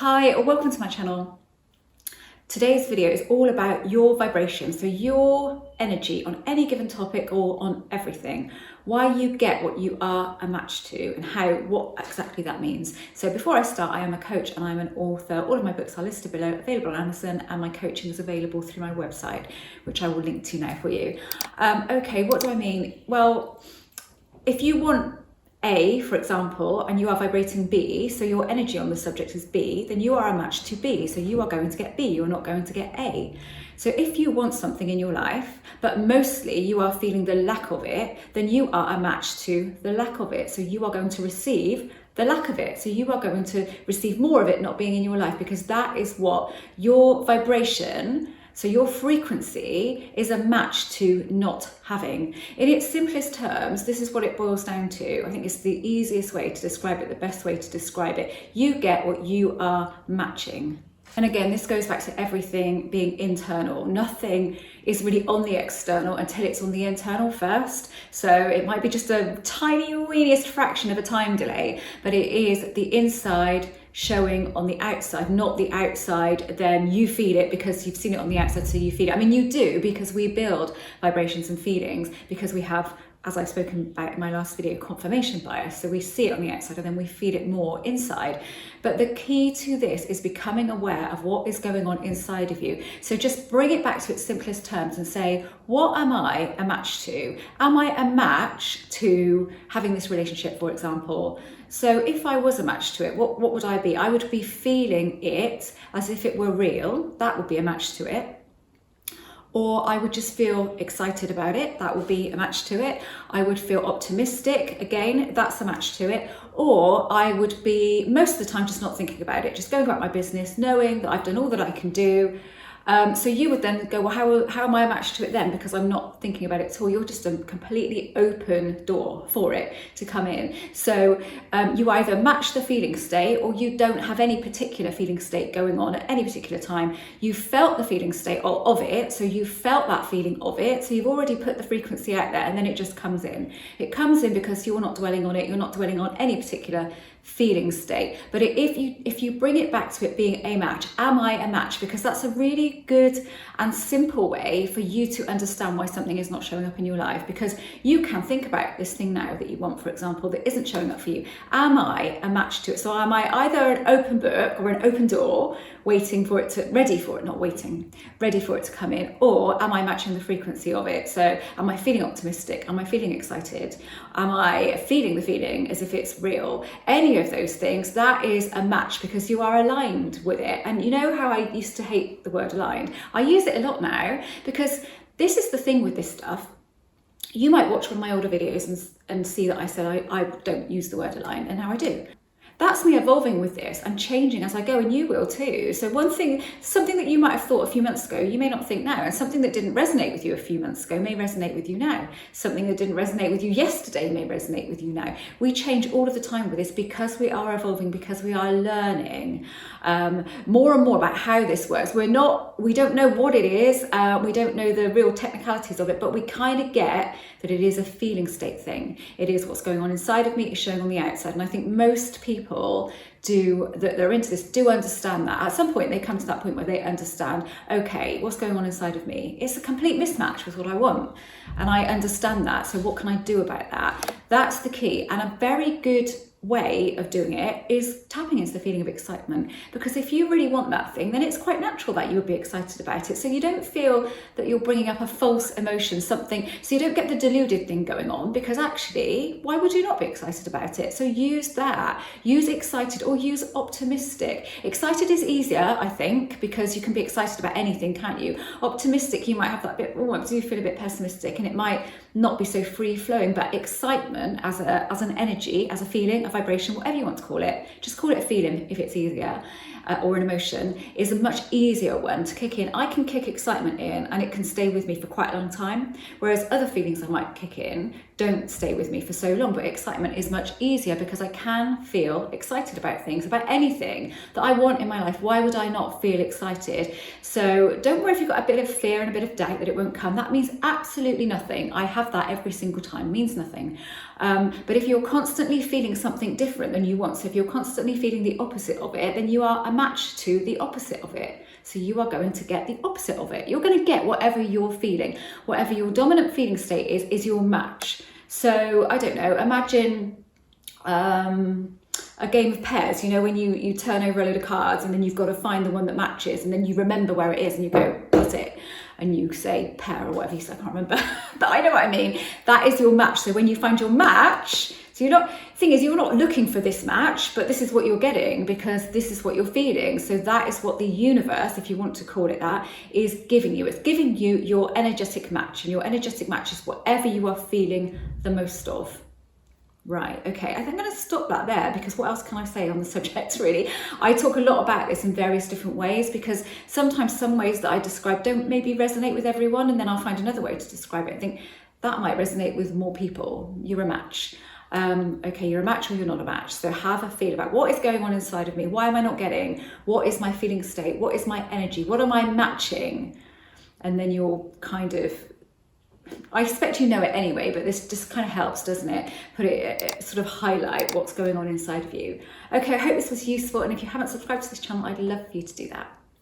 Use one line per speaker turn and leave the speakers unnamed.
Hi, welcome to my channel. Today's video is all about your vibration, so your energy on any given topic or on everything, why you get what you are a match to and what exactly that means. So before I start, I am a coach and I'm an author. All of my books are listed below, available on Amazon, and my coaching is available through my website, which I will link to now for you. Okay, what do I mean? Well, if you want A, for example, and you are vibrating B, so your energy on the subject is B, then you are a match to B, so you are going to get B, you're not going to get A. So if you want something in your life, but mostly you are feeling the lack of it, then you are a match to the lack of it. So you are going to receive the lack of it. So you are going to receive more of it not being in your life, because that is what your vibration, so your frequency, is a match to not having. In its simplest terms, this is what it boils down to. I think it's the easiest way to describe it, the best way to describe it. You get what you are matching. And again, this goes back to everything being internal. Nothing is really on the external until it's on the internal first. So it might be just a tiny, weeniest fraction of a time delay, but it is the inside showing on the outside, not the outside, then you feel it because you've seen it on the outside, so you feel it. I mean, you do, because we build vibrations and feelings, because we have, as I've spoken about in my last video, confirmation bias. So we see it on the outside and then we feel it more inside. But the key to this is becoming aware of what is going on inside of you. So just bring it back to its simplest terms and say, what am I a match to? Am I a match to having this relationship, for example? So if I was a match to it, what would I be? I would be feeling it as if it were real. That would be a match to it. Or I would just feel excited about it. That would be a match to it. I would feel optimistic. Again, that's a match to it. Or I would be, most of the time, just not thinking about it, just going about my business, knowing that I've done all that I can do. So you would then go, well, how am I a match to it then? Because I'm not thinking about it at all. You're just a completely open door for it to come in. So you either match the feeling state, or you don't have any particular feeling state going on at any particular time. You felt the feeling state of it, so you felt that feeling of it. So you've already put the frequency out there, and then it just comes in. It comes in because you're not dwelling on it. You're not dwelling on any particular feeling state. But if you bring it back to it being a match, am I a match? Because that's a really good and simple way for you to understand why something is not showing up in your life. Because you can think about this thing now that you want, for example, that isn't showing up for you. Am I a match to it? So am I either an open book or an open door, waiting for it to, ready for it to come in? Or am I matching the frequency of it? So am I feeling optimistic? Am I feeling excited? Am I feeling the feeling as if it's real? Any of those things, that is a match, because you are aligned with it. And you know how I used to hate the word aligned? I use it a lot now, because this is the thing with this stuff. You might watch one of my older videos and see that I said I don't use the word aligned, and now I do. That's me evolving with this and changing as I go, and you will too. So something that you might have thought a few months ago, you may not think now, and something that didn't resonate with you a few months ago may resonate with you now. Something that didn't resonate with you yesterday may resonate with you now. We change all of the time with this, because we are evolving, because we are learning more and more about how this works. We don't know what it is, we don't know the real technicalities of it, but we kind of get that it is a feeling state thing. It is what's going on inside of me, is showing on the outside. And I think most people that are into this do understand that. At some point they come to that point where they understand, okay, what's going on inside of me? It's a complete mismatch with what I want. And I understand that. So what can I do about that? That's the key. And a very good way of doing it is tapping into the feeling of excitement, because if you really want that thing, then it's quite natural that you would be excited about it. So you don't feel that you're bringing up a false emotion, something, so you don't get the deluded thing going on, because actually, why would you not be excited about it? So use that, use excited or use optimistic. Excited is easier, I think, because you can be excited about anything, can't you? Optimistic, you might have that bit, I do feel a bit pessimistic, and it might not be so free flowing. But excitement as an energy, as a feeling, a vibration, whatever you want to call it, just call it a feeling if it's easier, or an emotion, is a much easier one to kick in. I can kick excitement in and it can stay with me for quite a long time, whereas other feelings I might kick in don't stay with me for so long. But excitement is much easier because I can feel excited about things, about anything that I want in my life. Why would I not feel excited? So don't worry if you've got a bit of fear and a bit of doubt that it won't come. That means absolutely nothing. I have that every single time, means nothing. But if you're constantly feeling something different than you want, so if you're constantly feeling the opposite of it, then you are a match to the opposite of it. So you are going to get the opposite of it. You're going to get whatever you're feeling. Whatever your dominant feeling state is your match. So I don't know, imagine a game of pairs, you know, when you turn over a load of cards and then you've got to find the one that matches, and then you remember where it is and you go, that's it. And you say pair or whatever you say, I can't remember, but I know what I mean. That is your match. So when you find your match, so thing is, you're not looking for this match, but this is what you're getting because this is what you're feeling. So that is what the universe, if you want to call it that, is giving you. It's giving you your energetic match, and your energetic match is whatever you are feeling the most of. Right, okay, I think I'm going to stop that there because what else can I say on the subject, really? I talk a lot about this in various different ways because sometimes some ways that I describe don't maybe resonate with everyone, and then I'll find another way to describe it and think that might resonate with more people. You're a match. Okay, you're a match or you're not a match. So have a feel about what is going on inside of me. Why am I not getting? What is my feeling state? What is my energy? What am I matching? And then you'll kind of, I expect you know it anyway, but this just kind of helps, doesn't it? Put it, sort of highlight what's going on inside of you. Okay, I hope this was useful. And if you haven't subscribed to this channel, I'd love for you to do that.